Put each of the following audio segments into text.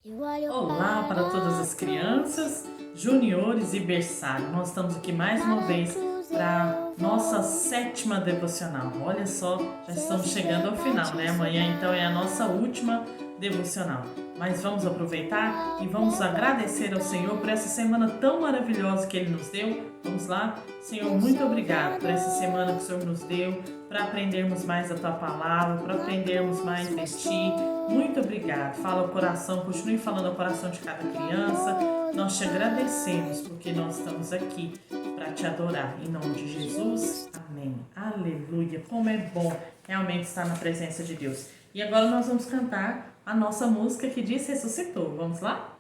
Olá para todas as crianças, juniores e berçário. Nós estamos aqui mais uma vez para nossa 7ª devocional. Olha só, já estamos chegando ao final, né? Amanhã então é a nossa última devocional. Mas vamos aproveitar e vamos agradecer ao Senhor por essa semana tão maravilhosa que Ele nos deu. Vamos lá? Senhor, muito obrigado por essa semana que o Senhor nos deu, para aprendermos mais da Tua Palavra, para aprendermos mais de Ti. Muito obrigado. Fala o coração, continue falando o coração de cada criança. Nós te agradecemos porque nós estamos aqui para te adorar. Em nome de Jesus, amém. Aleluia. Como é bom realmente estar na presença de Deus. E agora nós vamos cantar a nossa música que diz Ressuscitou. Vamos lá?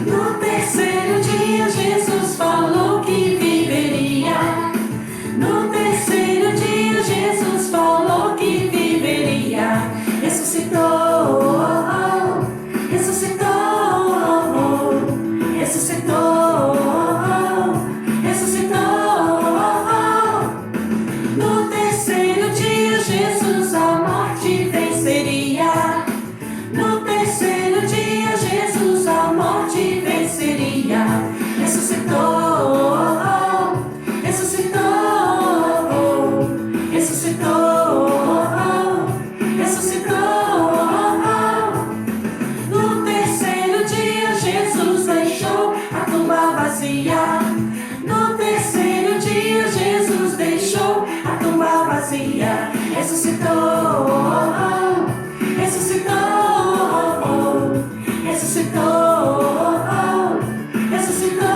No terceiro dia Jesus falou que viveria. No terceiro dia Jesus falou que viveria. Ressuscitou, ressuscitou, ressuscitou, ressuscitou. No terceiro dia Jesus a morte venceria. No terceiro dia Jesus a morte venceria. Ressuscitou, ressuscitou, ressuscitou, ressuscitou. No terceiro dia Jesus deixou a tumba vazia. No terceiro dia Jesus deixou a tumba vazia. Ressuscitou, ressuscitou, ressuscitou, ressuscitou.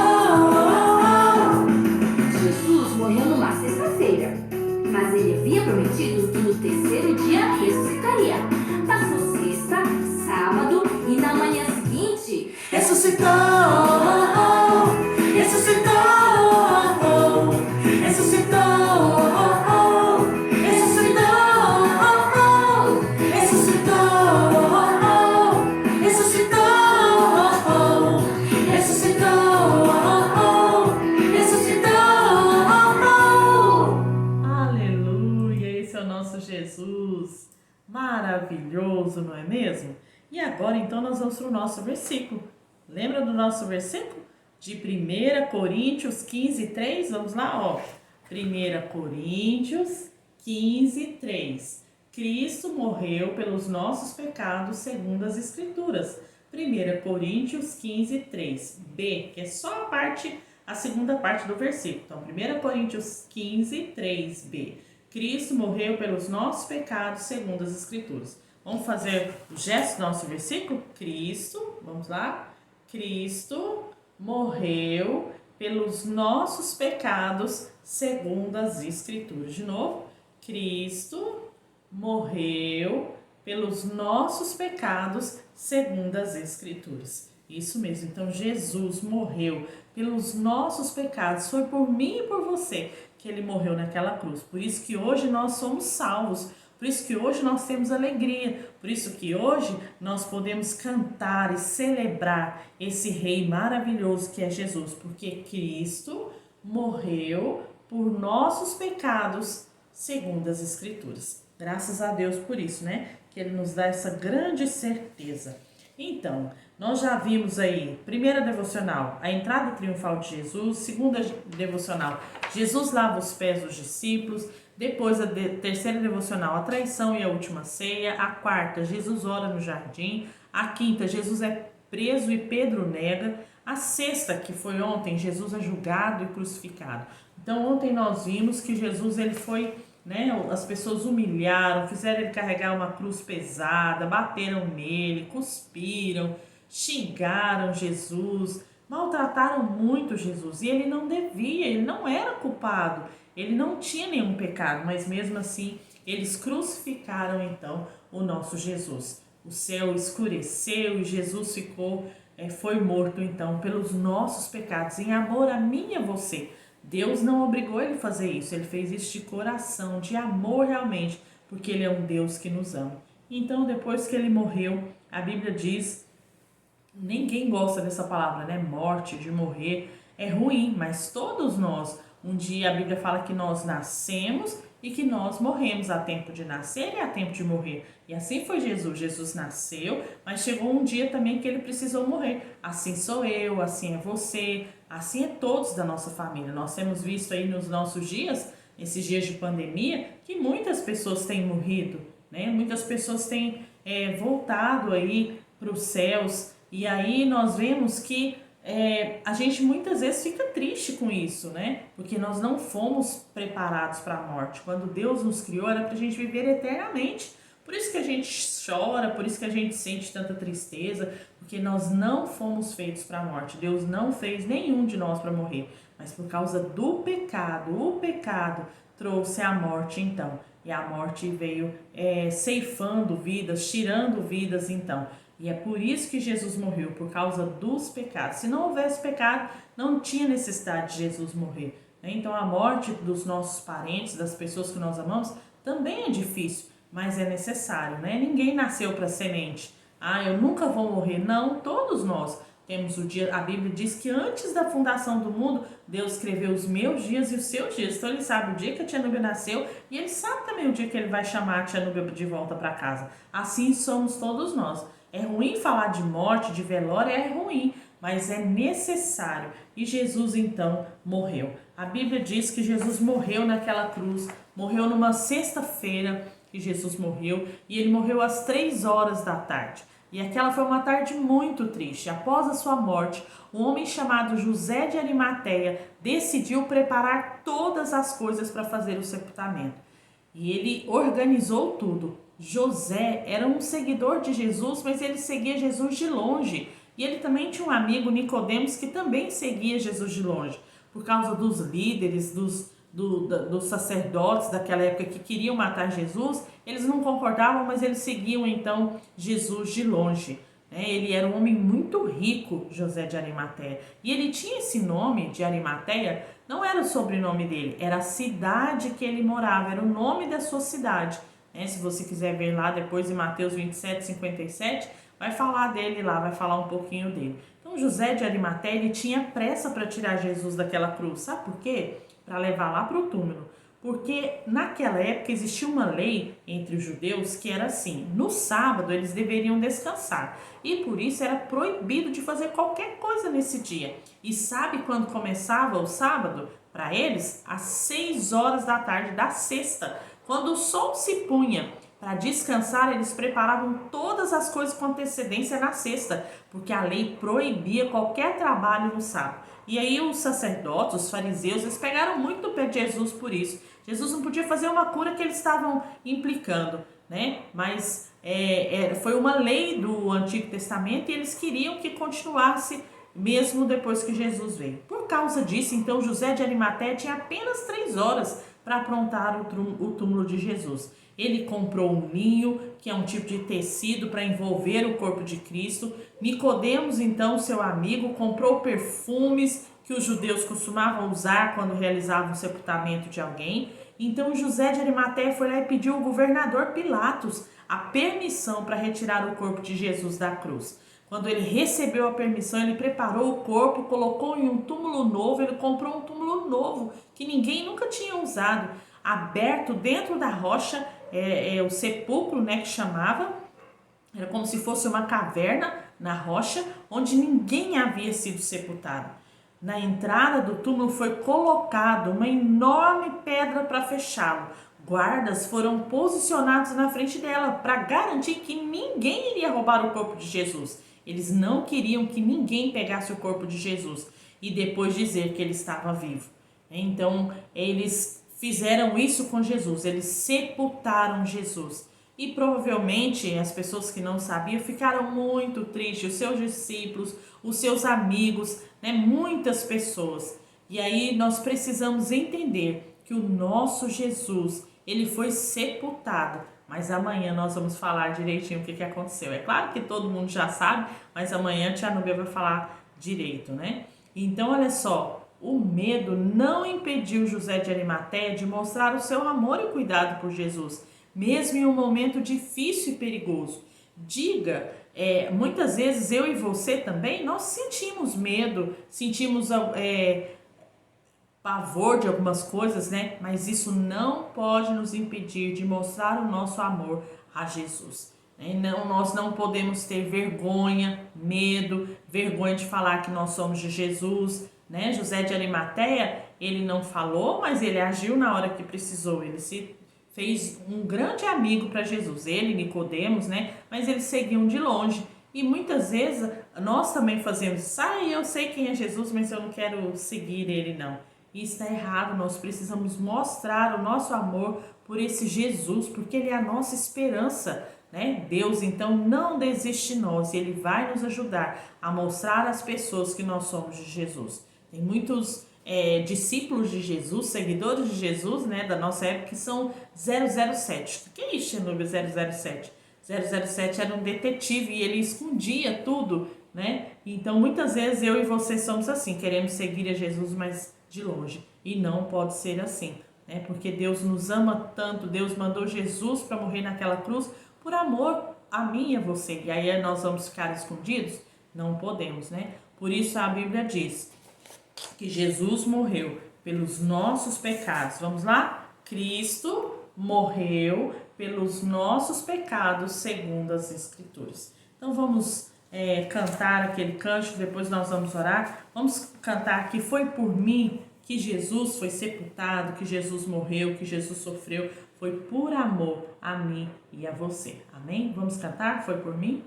Jesus morreu numa sexta-feira, mas ele havia prometido que no terceiro dia ressuscitaria. Passou sexta, sábado e na manhã seguinte Ressuscitou, ressuscitou, ressuscitou, ressuscitou, ressuscitou, ressuscitou, ressuscitou. Aleluia, esse é o nosso Jesus, maravilhoso, não é mesmo? E agora então nós vamos para o nosso versículo. Lembra do nosso versículo? De 1 Coríntios 15, 3, vamos lá, ó. 1 Coríntios 15, 3. Cristo morreu pelos nossos pecados segundo as Escrituras. 1 Coríntios 15, 3. B, que é só a segunda parte do versículo. Então, 1 Coríntios 15, 3b. Cristo morreu pelos nossos pecados segundo as Escrituras. Vamos fazer o gesto do nosso versículo? Cristo, vamos lá. Cristo morreu pelos nossos pecados segundo as Escrituras. De novo. Cristo morreu pelos nossos pecados segundo as Escrituras. Isso mesmo. Então, Jesus morreu pelos nossos pecados. Foi por mim e por você que ele morreu naquela cruz. Por isso que hoje nós somos salvos. Por isso que hoje nós temos alegria. Por isso que hoje nós podemos cantar e celebrar esse Rei maravilhoso que é Jesus. Porque Cristo morreu por nossos pecados segundo as Escrituras. Graças a Deus por isso, né? Que Ele nos dá essa grande certeza. Então, nós já vimos aí, primeira devocional, a entrada triunfal de Jesus. Segunda devocional, Jesus lava os pés dos discípulos. Depois a terceira devocional, a traição e a última ceia. A quarta, Jesus ora no jardim. A quinta, Jesus é preso e Pedro nega. A sexta, que foi ontem, Jesus é julgado e crucificado. Então ontem nós vimos que Jesus ele foi, né, as pessoas humilharam, fizeram ele carregar uma cruz pesada, bateram nele, cuspiram, xingaram Jesus, maltrataram muito Jesus. E ele não devia, ele não era culpado, ele não tinha nenhum pecado, mas mesmo assim eles crucificaram então o nosso Jesus. O céu escureceu e Jesus foi morto então pelos nossos pecados, em amor a mim e a você. Deus não obrigou ele a fazer isso, ele fez isso de coração, de amor realmente, porque ele é um Deus que nos ama. Então, depois que ele morreu, a Bíblia diz, ninguém gosta dessa palavra, né? Morte, de morrer, é ruim, mas todos nós, um dia a Bíblia fala que nós nascemos e que nós morremos. Há tempo de nascer e há tempo de morrer. E assim foi Jesus. Jesus nasceu, mas chegou um dia também que ele precisou morrer. Assim sou eu, assim é você, assim é todos da nossa família. Nós temos visto aí nos nossos dias, nesses dias de pandemia, que muitas pessoas têm morrido, né? Muitas pessoas têm voltado aí para os céus. E aí nós vemos que a gente muitas vezes fica triste com isso, né? Porque nós não fomos preparados para a morte. Quando Deus nos criou era para a gente viver eternamente. Por isso que a gente chora, por isso que a gente sente tanta tristeza, porque nós não fomos feitos para a morte. Deus não fez nenhum de nós para morrer, mas por causa do pecado, o pecado trouxe a morte então. E a morte veio ceifando vidas, tirando vidas então. E é por isso que Jesus morreu, por causa dos pecados. Se não houvesse pecado, não tinha necessidade de Jesus morrer. Então a morte dos nossos parentes, das pessoas que nós amamos, também é difícil, mas é necessário, né? Ninguém nasceu para semente. Eu nunca vou morrer. Não, todos nós temos o dia. A Bíblia diz que antes da fundação do mundo, Deus escreveu os meus dias e os seus dias. Então ele sabe o dia que a tia Núbia nasceu e ele sabe também o dia que ele vai chamar a tia Núbia de volta para casa. Assim somos todos nós. É ruim falar de morte, de velório, é ruim, mas é necessário. E Jesus então morreu. A Bíblia diz que Jesus morreu naquela cruz, morreu numa sexta-feira que Jesus morreu, e ele morreu às 3 horas da tarde. E aquela foi uma tarde muito triste. Após a sua morte, um homem chamado José de Arimateia decidiu preparar todas as coisas para fazer o sepultamento. E ele organizou tudo. José era um seguidor de Jesus, mas ele seguia Jesus de longe. E ele também tinha um amigo, Nicodemos, que também seguia Jesus de longe. Por causa dos líderes, dos sacerdotes daquela época que queriam matar Jesus, eles não concordavam, mas eles seguiam então Jesus de longe. Ele era um homem muito rico, José de Arimateia. E ele tinha esse nome de Arimateia, não era o sobrenome dele, era a cidade que ele morava, era o nome da sua cidade. Se você quiser ver lá depois em Mateus 27, 57, vai falar dele lá, vai falar um pouquinho dele. Então José de Arimateia, ele tinha pressa para tirar Jesus daquela cruz. Sabe por quê? Para levar lá para o túmulo. Porque naquela época existia uma lei entre os judeus que era assim: no sábado eles deveriam descansar. E por isso era proibido de fazer qualquer coisa nesse dia. E sabe quando começava o sábado? Para eles, às 6 horas da tarde da sexta. Quando o sol se punha para descansar, eles preparavam todas as coisas com antecedência na sexta, porque a lei proibia qualquer trabalho no sábado. E aí os sacerdotes, os fariseus, eles pegaram muito no pé de Jesus por isso. Jesus não podia fazer uma cura que eles estavam implicando, né? Mas foi uma lei do Antigo Testamento e eles queriam que continuasse mesmo depois que Jesus veio. Por causa disso, então, José de Arimateia tinha apenas 3 horas para aprontar o túmulo de Jesus. Ele comprou um linho, que é um tipo de tecido para envolver o corpo de Cristo. Nicodemos, então, seu amigo, comprou perfumes que os judeus costumavam usar quando realizavam o sepultamento de alguém. Então José de Arimateia foi lá e pediu ao governador Pilatos a permissão para retirar o corpo de Jesus da cruz. Quando ele recebeu a permissão, ele preparou o corpo, colocou em um túmulo novo, ele comprou um túmulo novo que ninguém nunca tinha usado, aberto dentro da rocha, o sepulcro, né, que chamava, era como se fosse uma caverna na rocha, onde ninguém havia sido sepultado. Na entrada do túmulo foi colocado uma enorme pedra para fechá-lo. Guardas foram posicionados na frente dela para garantir que ninguém iria roubar o corpo de Jesus. Eles não queriam que ninguém pegasse o corpo de Jesus e depois dizer que ele estava vivo. Então, eles fizeram isso com Jesus, eles sepultaram Jesus. E provavelmente as pessoas que não sabiam ficaram muito tristes, os seus discípulos, os seus amigos, né? Muitas pessoas. E aí nós precisamos entender que o nosso Jesus, ele foi sepultado. Mas amanhã nós vamos falar direitinho o que aconteceu. É claro que todo mundo já sabe, mas amanhã a tia Núbia vai falar direito, né? Então, olha só, o medo não impediu José de Arimateia de mostrar o seu amor e cuidado por Jesus, mesmo em um momento difícil e perigoso. Diga muitas vezes eu e você também, nós sentimos medo, sentimos pavor de algumas coisas, né? Mas isso não pode nos impedir de mostrar o nosso amor a Jesus. Não, nós não podemos ter vergonha, medo, vergonha de falar que nós somos de Jesus, né? José de Arimateia, ele não falou, mas ele agiu na hora que precisou. Ele se fez um grande amigo para Jesus, ele, Nicodemos, né? Mas eles seguiam de longe. E muitas vezes nós também fazemos isso. Eu sei quem é Jesus, mas eu não quero seguir ele, não. Isso está errado, nós precisamos mostrar o nosso amor por esse Jesus, porque ele é a nossa esperança, né? Deus então não desiste de nós, e ele vai nos ajudar a mostrar às pessoas que nós somos de Jesus. Tem muitos discípulos de Jesus, seguidores de Jesus, né, da nossa época, que são 007. O que é isso, Xenobia, 007? 007 era um detetive e ele escondia tudo, né? Então muitas vezes eu e você somos assim, queremos seguir a Jesus, mas de longe, e não pode ser assim, né? Porque Deus nos ama tanto, Deus mandou Jesus para morrer naquela cruz por amor a mim e a você, e aí nós vamos ficar escondidos? Não podemos, né? Por isso a Bíblia diz que Jesus morreu pelos nossos pecados. Vamos lá? Cristo morreu pelos nossos pecados segundo as Escrituras. Então vamos cantar aquele cântico, depois nós vamos orar. Vamos cantar que foi por mim que Jesus foi sepultado, que Jesus morreu, que Jesus sofreu. Foi por amor a mim e a você. Amém? Vamos cantar? Foi por mim?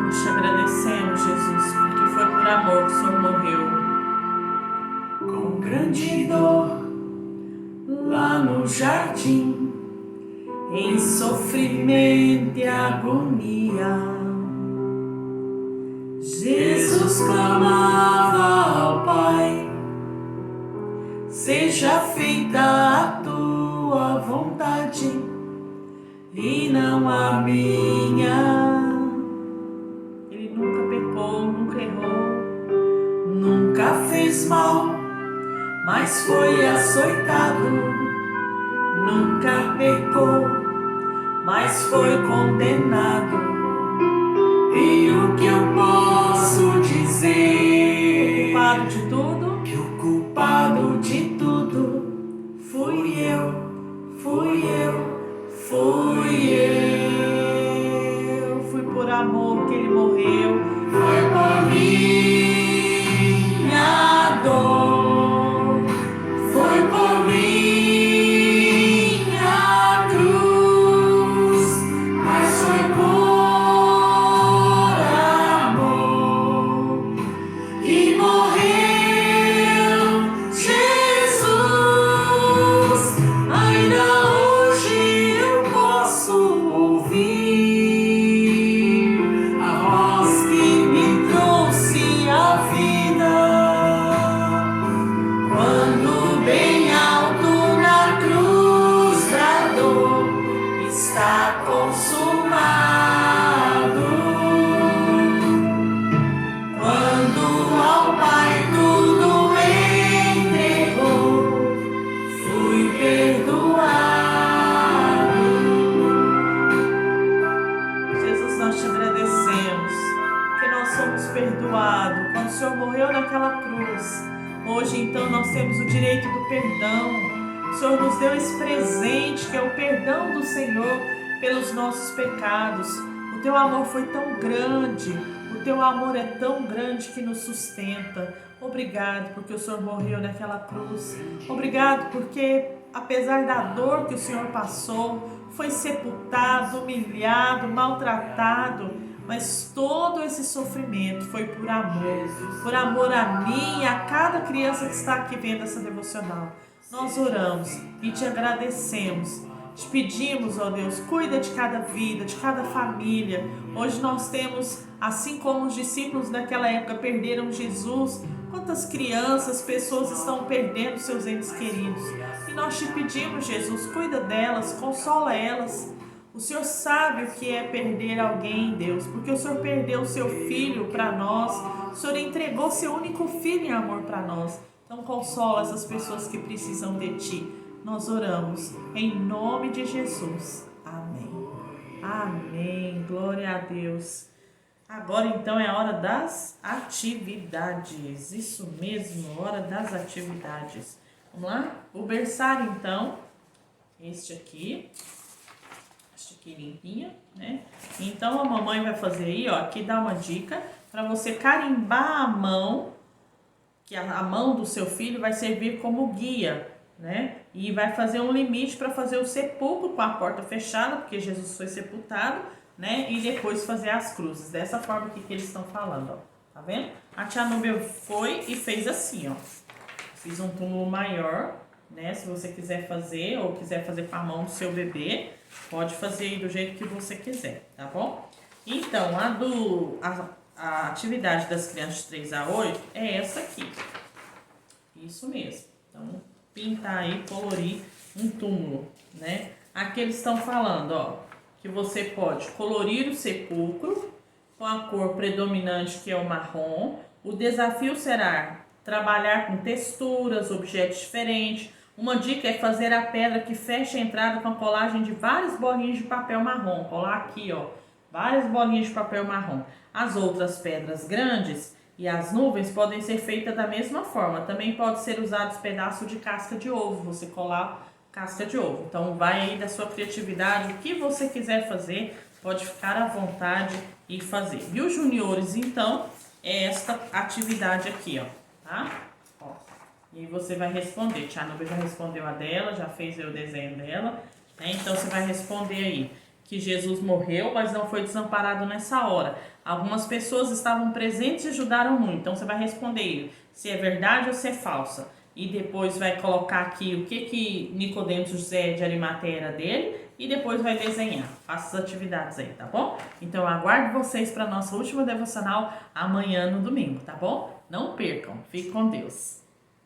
Nós te agradecemos, Jesus, porque foi por amor que o Senhor morreu. Com grande dor, lá no jardim, em sofrimento e agonia, Jesus clamava ao Pai: seja feita a tua vontade e não a minha. Ele nunca pecou, nunca errou, Nunca fez mal, mas foi açoitado. Nunca pecou, mas foi condenado. E o que eu posso dizer? culpado de tudo, Que o culpado de tudo fui eu, fui eu, fui eu. foi por amor que ele morreu. Foi por minha dor, foi por minha cruz, mas foi por amor que morreu Jesus. Ainda hoje eu posso ouvir a voz que me trouxe a vida, quando bem alto na cruz bradou: está consumado. Quando ao Pai tudo entregou, fui perdoado. Jesus, nós te agradecemos, que nós somos perdoados quando o Senhor morreu naquela cruz. Hoje, então, nós temos o direito do perdão. O Senhor nos deu esse presente, que é o perdão do Senhor pelos nossos pecados. O teu amor foi tão grande, o teu amor é tão grande que nos sustenta. Obrigado porque o Senhor morreu naquela cruz. Obrigado porque, apesar da dor que o Senhor passou, foi sepultado, humilhado, maltratado, mas todo esse sofrimento foi por amor a mim e a cada criança que está aqui vendo essa devocional. Nós oramos e te agradecemos. Te pedimos, ó Deus, cuida de cada vida, de cada família. Hoje nós temos, assim como os discípulos daquela época perderam Jesus, quantas crianças, pessoas estão perdendo seus entes queridos. E nós te pedimos, Jesus, cuida delas, consola elas. O Senhor sabe o que é perder alguém, Deus, porque o Senhor perdeu o seu filho para nós, o Senhor entregou seu único filho em amor para nós. Então consola essas pessoas que precisam de Ti. Nós oramos em nome de Jesus. Amém. Amém. Glória a Deus. Agora então é a hora das atividades. Isso mesmo, hora das atividades. Vamos lá? O berçário então, este aqui limpinho, né? Então a mamãe vai fazer aí, ó, aqui dá uma dica para você carimbar a mão, que a mão do seu filho vai servir como guia, né? E vai fazer um limite para fazer o sepulcro com a porta fechada, porque Jesus foi sepultado, né? E depois fazer as cruzes, dessa forma que eles estão falando, ó. Tá vendo? A tia Núbia foi e fez assim, ó. Fiz um túmulo maior, né? Se você quiser fazer ou quiser fazer com a mão do seu bebê, pode fazer aí do jeito que você quiser, tá bom? Então, a atividade das crianças de 3 a 8 é essa aqui. Isso mesmo. Então, pintar aí, colorir um túmulo, né? Aqui eles estão falando, ó, que você pode colorir o sepulcro com a cor predominante, que é o marrom. O desafio será trabalhar com texturas, objetos diferentes. Uma dica é fazer a pedra que fecha a entrada com a colagem de várias bolinhas de papel marrom. Colar aqui, ó, várias bolinhas de papel marrom. As outras pedras grandes e as nuvens podem ser feitas da mesma forma. Também pode ser usados pedaços de casca de ovo, você colar casca de ovo. Então vai aí da sua criatividade, o que você quiser fazer, pode ficar à vontade e fazer. E os juniores, então, é esta atividade aqui, ó, tá? Ó. E aí você vai responder. Tia Núbia já respondeu a dela, já fez o desenho dela, né? Então você vai responder aí que Jesus morreu, mas não foi desamparado nessa hora. Algumas pessoas estavam presentes e ajudaram muito. Então você vai responder se é verdade ou se é falsa. E depois vai colocar aqui o que Nicodemos José de Arimateia era dele. E depois vai desenhar. Faça as atividades aí, tá bom? Então eu aguardo vocês para a nossa última devocional amanhã no domingo, tá bom? Não percam. Fique com Deus.